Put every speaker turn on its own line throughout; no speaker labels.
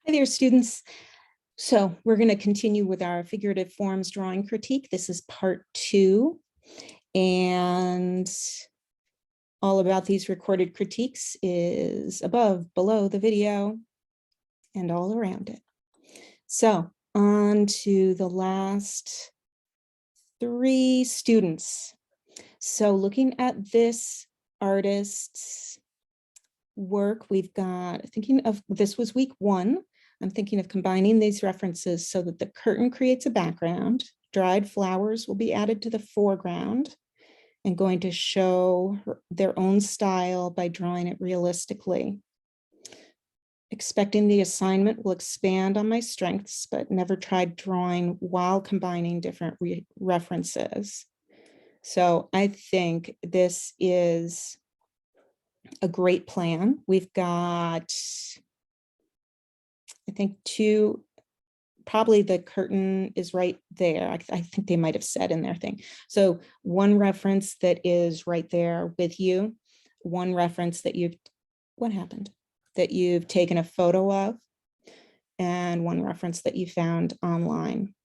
Hi there, students. So we're going to continue with our figurative forms drawing critique. This is part 2, and all about these recorded critiques is above, below the video, and all around it. So on to the last 3 students. So looking at this artist's work, we've got, thinking of, this was week 1. I'm thinking of combining these references so that the curtain creates a background. Dried flowers will be added to the foreground and going to show their own style by drawing it realistically. Expecting the assignment will expand on my strengths, but never tried drawing while combining different references. So I think this is a great plan. We've got, I think, 2, probably the curtain is right there. I think they might have said in their thing. So 1 reference that is right there with you, 1 reference that you've, what happened? That you've taken a photo of, and 1 reference that you found online.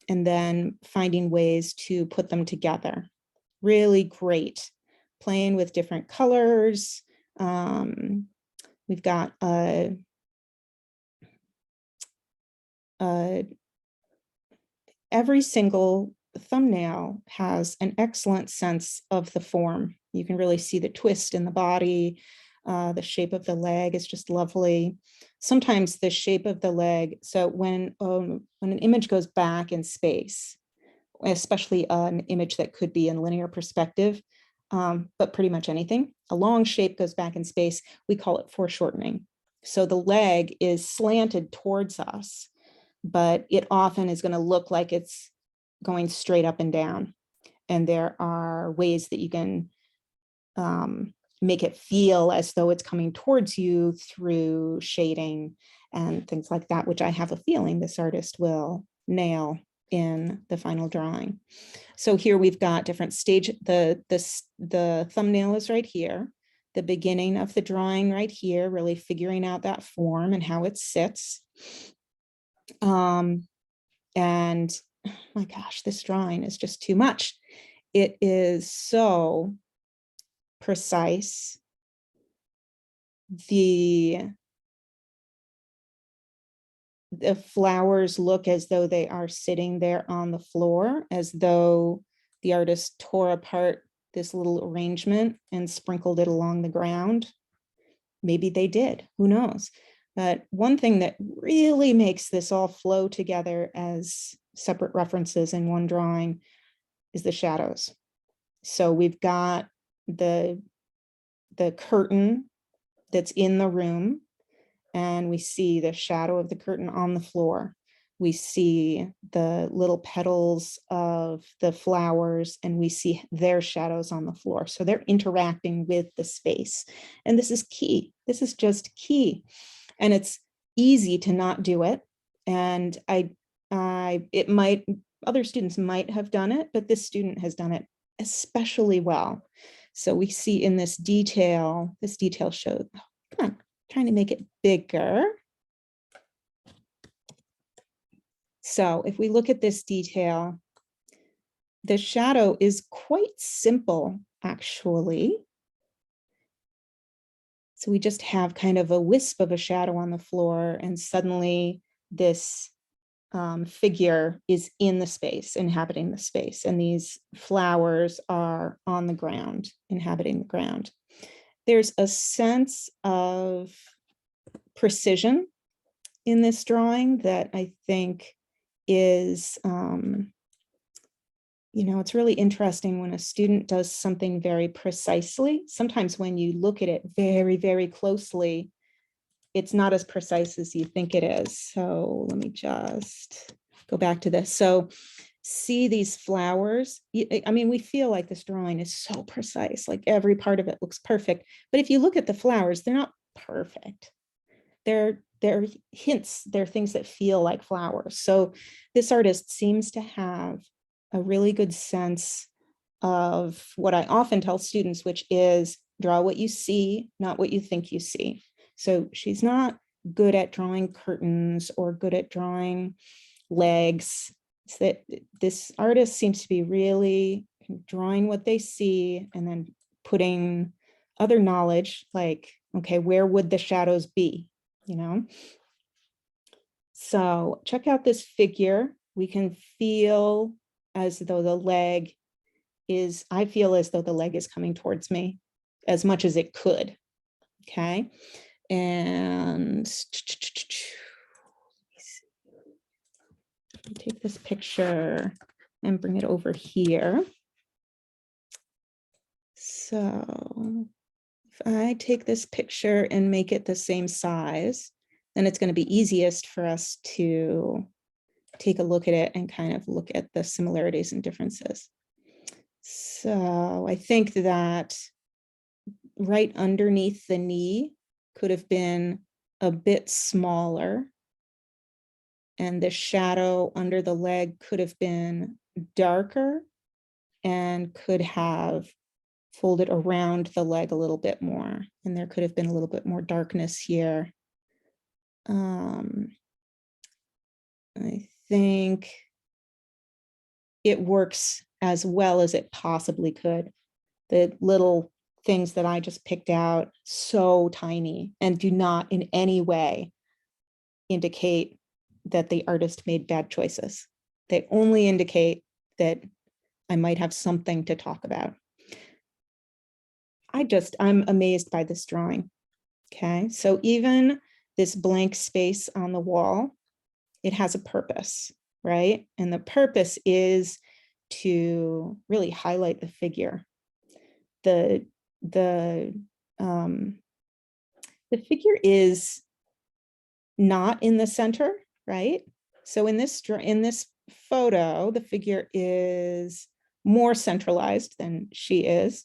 And then finding ways to put them together. Really great. Playing with different colors. We've got every single thumbnail has an excellent sense of the form. You can really see the twist in the body. The shape of the leg is just lovely. Sometimes the shape of the leg, so when an image goes back in space, especially an image that could be in linear perspective, but pretty much anything, a long shape goes back in space, we call it foreshortening. So the leg is slanted towards us, but it often is going to look like it's going straight up and down. And there are ways that you can make it feel as though it's coming towards you through shading and things like that, which I have a feeling this artist will nail in the final drawing. So here we've got different stage, the thumbnail is right here, the beginning of the drawing right here, really figuring out that form and how it sits. And oh my gosh, this drawing is just too much. It is so precise. The flowers look as though they are sitting there on the floor, as though the artist tore apart this little arrangement and sprinkled it along the ground. Maybe they did, who knows? But one thing that really makes this all flow together as separate references in one drawing is the shadows. So we've got the curtain that's in the room, and we see the shadow of the curtain on the floor. We see the little petals of the flowers, and we see their shadows on the floor. So they're interacting with the space. And this is key. This is just key. And it's easy to not do it. And other students might have done it, but this student has done it especially well. So we see in this detail shows, come on, trying to make it bigger. So if we look at this detail, the shadow is quite simple, actually. So we just have kind of a wisp of a shadow on the floor, and suddenly this figure is in the space, inhabiting the space, and these flowers are on the ground, inhabiting the ground. There's a sense of precision in this drawing that I think is, it's really interesting when a student does something very precisely. Sometimes when you look at it very, very closely, it's not as precise as you think it is. So let me just go back to this. So see these flowers. I mean, we feel like this drawing is so precise, like every part of it looks perfect. But if you look at the flowers, they're not perfect. They're hints, they're things that feel like flowers. So this artist seems to have a really good sense of what I often tell students, which is draw what you see, not what you think you see. So she's not good at drawing curtains or good at drawing legs. It's that this artist seems to be really drawing what they see and then putting other knowledge, like, okay, where would the shadows be, you know? So check out this figure. We can feel as though the leg is, I feel as though the leg is coming towards me as much as it could, okay? And take this picture and bring it over here. So if I take this picture and make it the same size, then it's going to be easiest for us to take a look at it and kind of look at the similarities and differences. So I think that right underneath the knee could have been a bit smaller, and the shadow under the leg could have been darker and could have folded around the leg a little bit more, and there could have been a little bit more darkness here. I think it works as well as it possibly could. The little things that I just picked out, so tiny, and do not in any way indicate that the artist made bad choices. They only indicate that I might have something to talk about. I'm amazed by this drawing. Okay, so even this blank space on the wall, it has a purpose, right? And the purpose is to really highlight the figure. The figure is not in the center, right? So in this photo, the figure is more centralized than she is.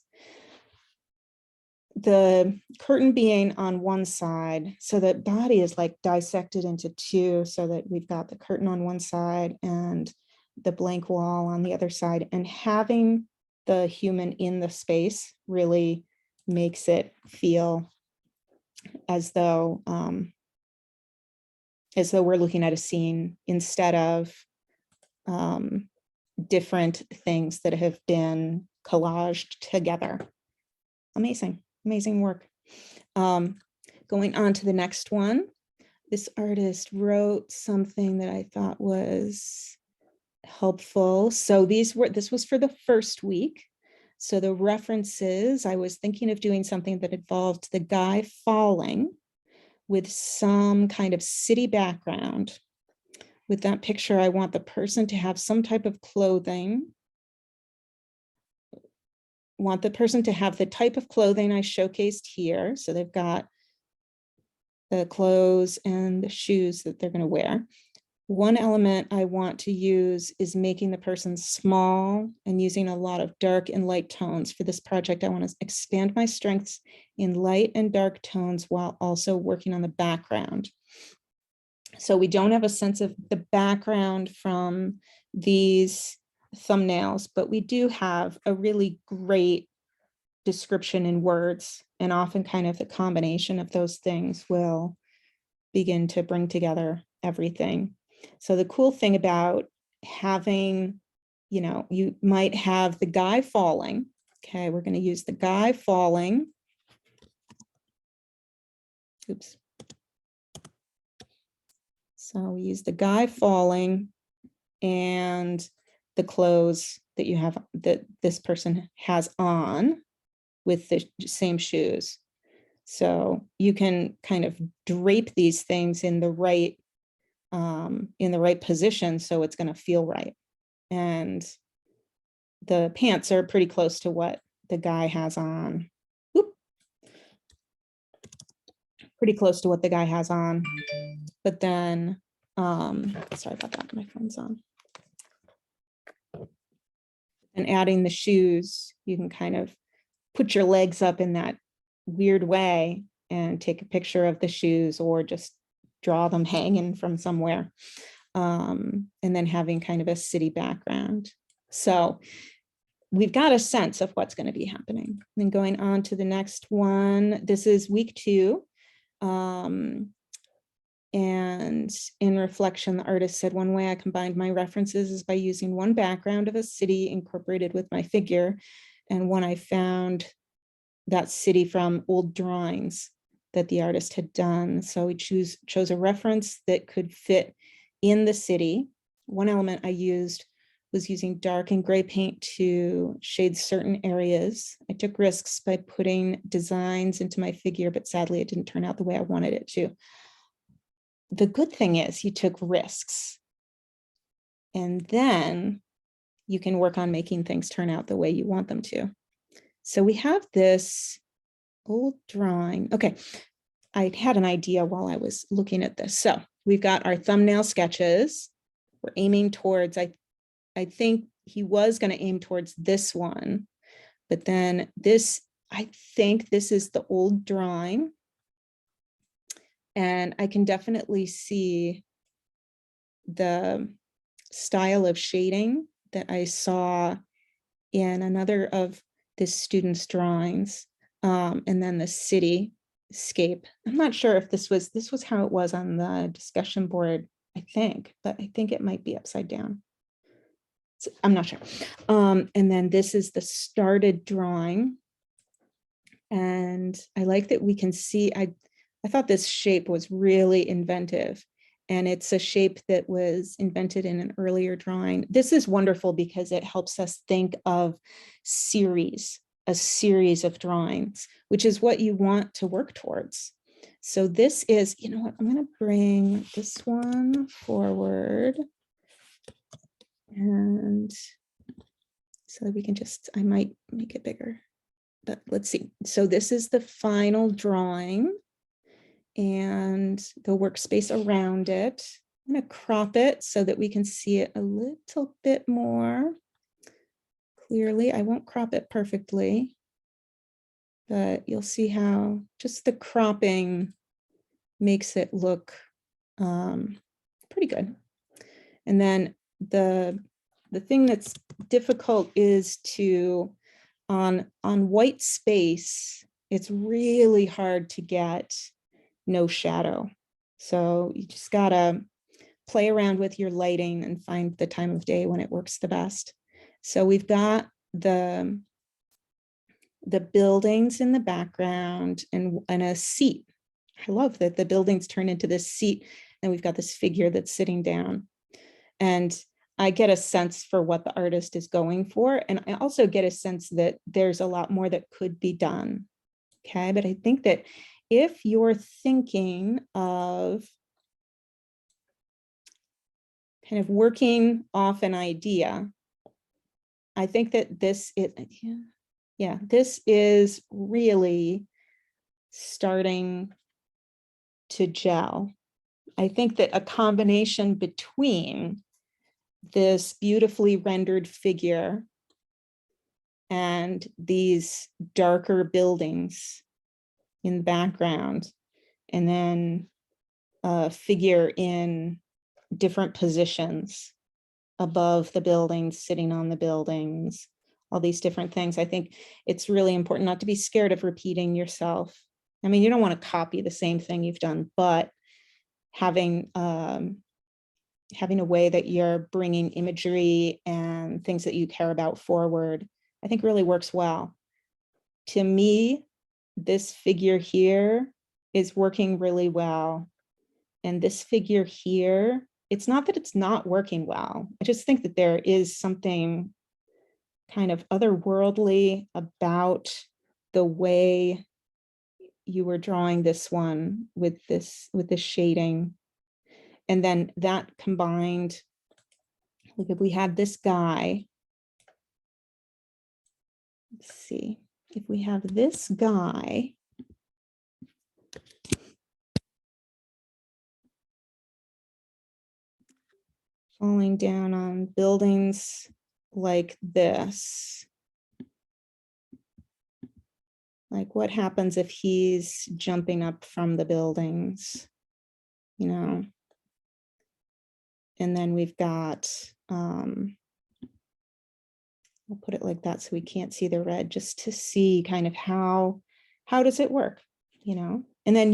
The curtain being on one side, so the body is like dissected into two, so that we've got the curtain on one side and the blank wall on the other side, and having the human in the space really makes it feel as though we're looking at a scene instead of different things that have been collaged together. Amazing, amazing work. Going on to the next one. This artist wrote something that I thought was helpful. So this was for the first week. So the references, I was thinking of doing something that involved the guy falling with some kind of city background. With that picture, I want the person to have some type of clothing. Want the person to have the type of clothing I showcased here. So they've got the clothes and the shoes that they're going to wear. One element I want to use is making the person small and using a lot of dark and light tones. For this project, I want to expand my strengths in light and dark tones while also working on the background. So we don't have a sense of the background from these thumbnails, but we do have a really great description in words, and often kind of the combination of those things will begin to bring together everything. So the cool thing about having, you might have the guy falling. Okay, we're going to use the guy falling. Oops. So we use the guy falling and the clothes that you have, that this person has on with the same shoes. So you can kind of drape these things in the right position, so it's going to feel right. And the pants are pretty close to what the guy has on. Oop. Pretty close to what the guy has on. But then, sorry about that, my phone's on. And adding the shoes, you can kind of put your legs up in that weird way and take a picture of the shoes, or just draw them hanging from somewhere. And then having kind of a city background. So we've got a sense of what's going to be happening. Then going on to the next one, this is week 2. And in reflection, the artist said, one way I combined my references is by using one background of a city incorporated with my figure. And when I found that city from old drawings that the artist had done. So we chose a reference that could fit in the city. One element I used was using dark and gray paint to shade certain areas. I took risks by putting designs into my figure, but sadly it didn't turn out the way I wanted it to. The good thing is you took risks, and then you can work on making things turn out the way you want them to. So we have this old drawing. Okay, I had an idea while I was looking at this. So we've got our thumbnail sketches. We're aiming towards, I think he was going to aim towards this one, but then this, I think this is the old drawing. And I can definitely see the style of shading that I saw in another of this student's drawings. And then the cityscape. I'm not sure if this was how it was on the discussion board, I think, but I think it might be upside down. So I'm not sure. And then this is the started drawing. And I like that we can see, I thought this shape was really inventive, and it's a shape that was invented in an earlier drawing. This is wonderful because it helps us think of a series of drawings, which is what you want to work towards. So this is, you know what, I'm going to bring this one forward. And so we can just, I might make it bigger, but let's see. So this is the final drawing and the workspace around it. I'm going to crop it so that we can see it a little bit more clearly. I won't crop it perfectly, but you'll see how just the cropping makes it look pretty good. And then the thing that's difficult is to, on white space, it's really hard to get no shadow. So you just gotta play around with your lighting and find the time of day when it works the best. So we've got the buildings in the background and a seat. I love that the buildings turn into this seat and we've got this figure that's sitting down. And I get a sense for what the artist is going for. And I also get a sense that there's a lot more that could be done. Okay, but I think that if you're thinking of kind of working off an idea, I think that this is, yeah, this is really starting to gel. I think that a combination between this beautifully rendered figure and these darker buildings in the background, and then a figure in different positions above the buildings, sitting on the buildings, all these different things. I think it's really important not to be scared of repeating yourself. I mean, you don't want to copy the same thing you've done, but having a way that you're bringing imagery and things that you care about forward, I think really works well. To me, this figure here is working really well. And this figure here, it's not that it's not working well. I just think that there is something kind of otherworldly about the way you were drawing this one with this shading. And then that combined, like if we had this guy, let's see, if we have this guy, falling down on buildings like this, like what happens if he's jumping up from the buildings, you know? And then we've got, we'll put it like that so we can't see the red, just to see kind of how does it work, you know? And then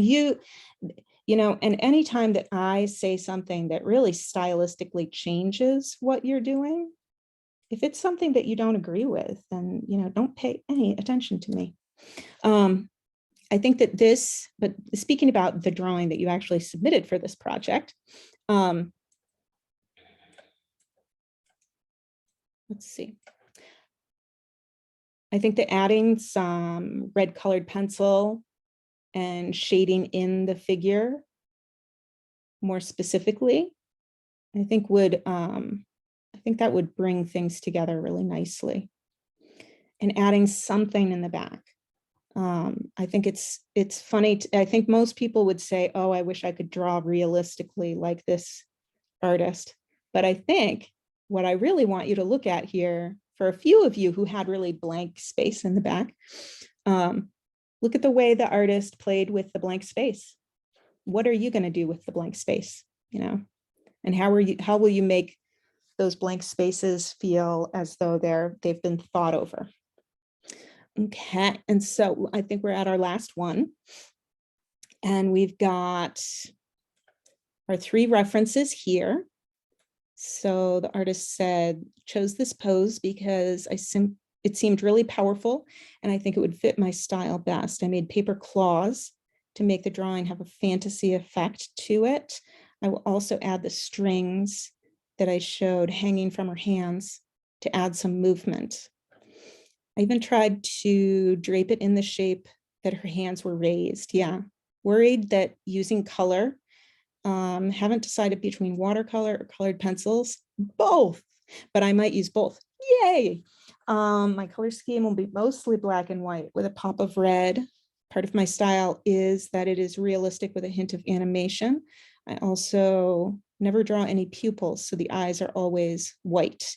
You know, and anytime that I say something that really stylistically changes what you're doing, if it's something that you don't agree with, then, you know, don't pay any attention to me. I think that this, but speaking about the drawing that you actually submitted for this project, let's see. I think that adding some red colored pencil and shading in the figure more specifically, I think that would bring things together really nicely. And adding something in the back. I think it's funny. I think most people would say, oh, I wish I could draw realistically like this artist. But I think what I really want you to look at here, for a few of you who had really blank space in the back, look at the way the artist played with the blank space. What are you going to do with the blank space? You know, and how will you make those blank spaces feel as though they've been thought over? Okay, and so I think we're at our last one. And we've got our 3 references here. So the artist chose this pose because it seemed really powerful, and I think it would fit my style best. I made paper claws to make the drawing have a fantasy effect to it. I will also add the strings that I showed hanging from her hands to add some movement. I even tried to drape it in the shape that her hands were raised. Yeah, worried that using color, haven't decided between watercolor or colored pencils, both, but I might use both. Yay! My color scheme will be mostly black and white with a pop of red. Part of my style is that it is realistic with a hint of animation. I also never draw any pupils, so the eyes are always white.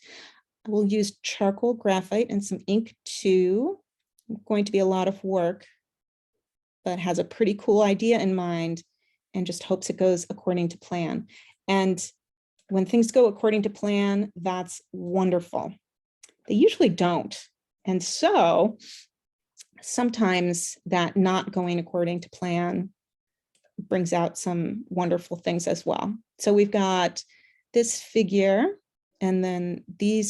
I will use charcoal graphite and some ink too. It's going to be a lot of work, but has a pretty cool idea in mind and just hopes it goes according to plan. And when things go according to plan, that's wonderful. They usually don't. And so sometimes that not going according to plan brings out some wonderful things as well. So we've got this figure, and then the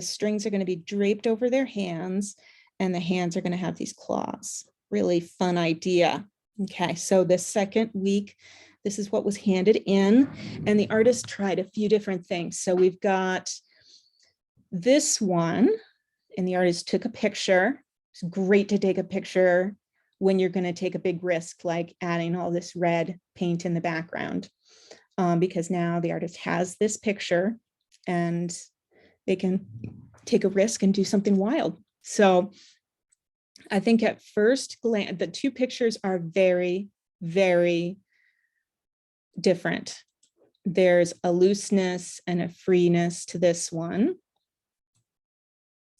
strings are going to be draped over their hands, and the hands are going to have these claws. Really fun idea. Okay, so the second week, this is what was handed in, and the artist tried a few different things. So we've got this one, and the artist took a picture. It's great to take a picture when you're going to take a big risk, like adding all this red paint in the background, because now the artist has this picture and they can take a risk and do something wild. So I think at first glance, the 2 pictures are very, very different. There's a looseness and a freeness to this one.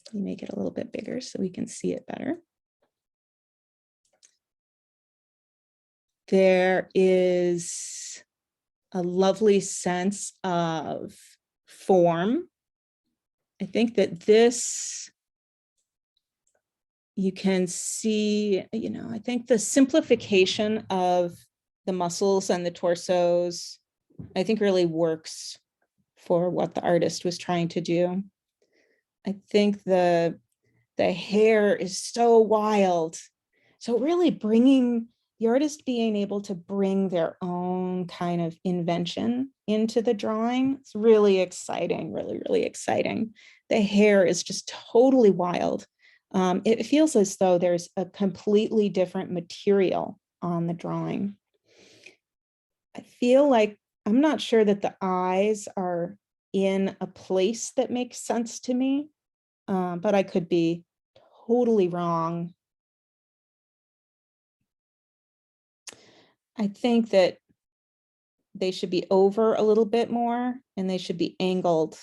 Let me make it a little bit bigger so we can see it better. There is a lovely sense of form. I think that this, you can see, you know, I think the simplification of the muscles and the torsos, I think really works for what the artist was trying to do. I think the hair is so wild. So really bringing the artist being able to bring their own kind of invention into the drawing. It's really exciting, really, really exciting. The hair is just totally wild. It feels as though there's a completely different material on the drawing. I feel like, I'm not sure that the eyes are in a place that makes sense to me, but I could be totally wrong. I think that they should be over a little bit more and they should be angled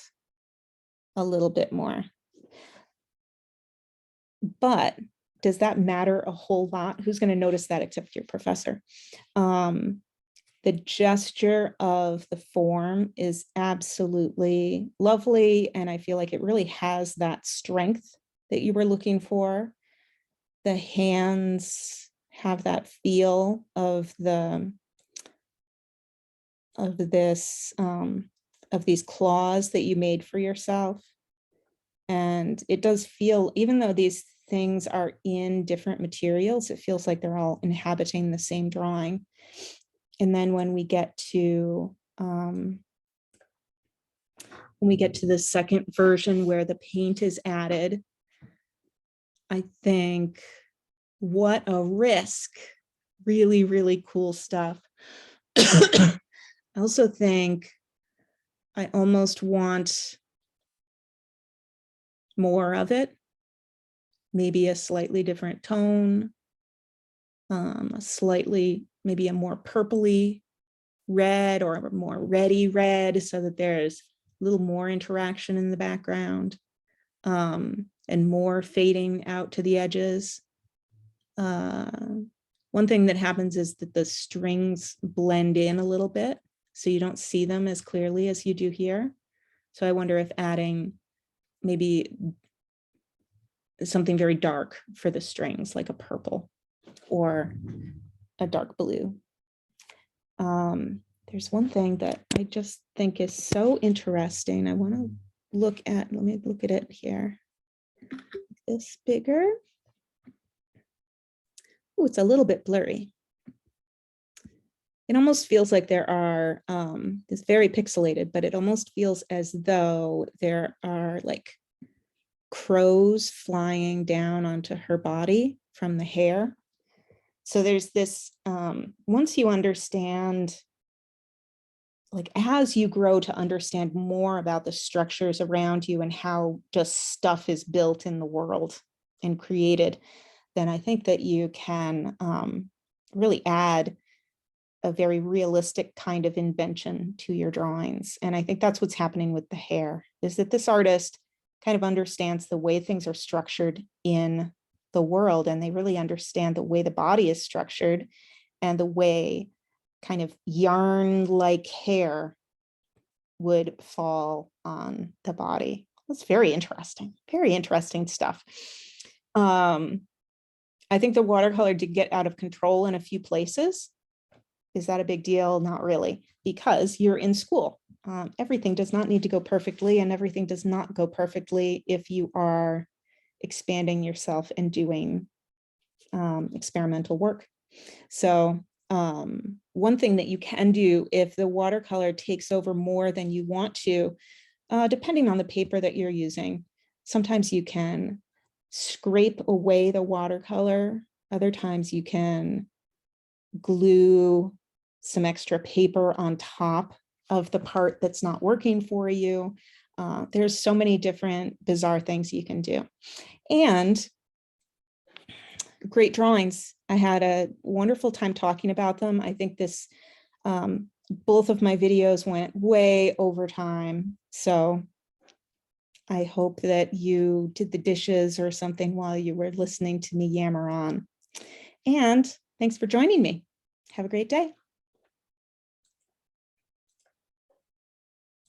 a little bit more. But does that matter a whole lot? Who's going to notice that except your professor? The gesture of the form is absolutely lovely, and I feel like it really has that strength that you were looking for. The hands have that feel of the of this, of these claws that you made for yourself. And it does feel, even though these things are in different materials, it feels like they're all inhabiting the same drawing. And then when we get to the second version where the paint is added, I think, what a risk. Really, really cool stuff. I also think I almost want more of it, maybe a slightly different tone, maybe a more purpley red or a more reddy red, so that there's a little more interaction in the background, and more fading out to the edges. One thing that happens is that the strings blend in a little bit, so you don't see them as clearly as you do here. So I wonder if adding maybe something very dark for the strings, like a purple or a dark blue. There's one thing that I just think is so interesting. I want to look at, let me look at it here. This bigger. Oh, it's a little bit blurry. It almost feels like there are, it's very pixelated, but it almost feels as though there are like crows flying down onto her body from the hair. So there's this, once you understand, like as you grow to understand more about the structures around you and how just stuff is built in the world and created, then I think that you can really add a very realistic kind of invention to your drawings. And I think that's what's happening with the hair, is that this artist kind of understands the way things are structured in the world, and they really understand the way the body is structured and the way kind of yarn-like hair would fall on the body. That's very interesting stuff. I think the watercolor did get out of control in a few places. Is that a big deal? Not really, because you're in school. Everything does not need to go perfectly, and everything does not go perfectly if you are expanding yourself and doing experimental work. So one thing that you can do if the watercolor takes over more than you want to, depending on the paper that you're using, sometimes you can scrape away the watercolor. Other times you can glue some extra paper on top of the part that's not working for you. There's so many different bizarre things you can do. And great drawings. I had a wonderful time talking about them. I think this, both of my videos went way over time. So I hope that you did the dishes or something while you were listening to me yammer on. And thanks for joining me. Have a great day.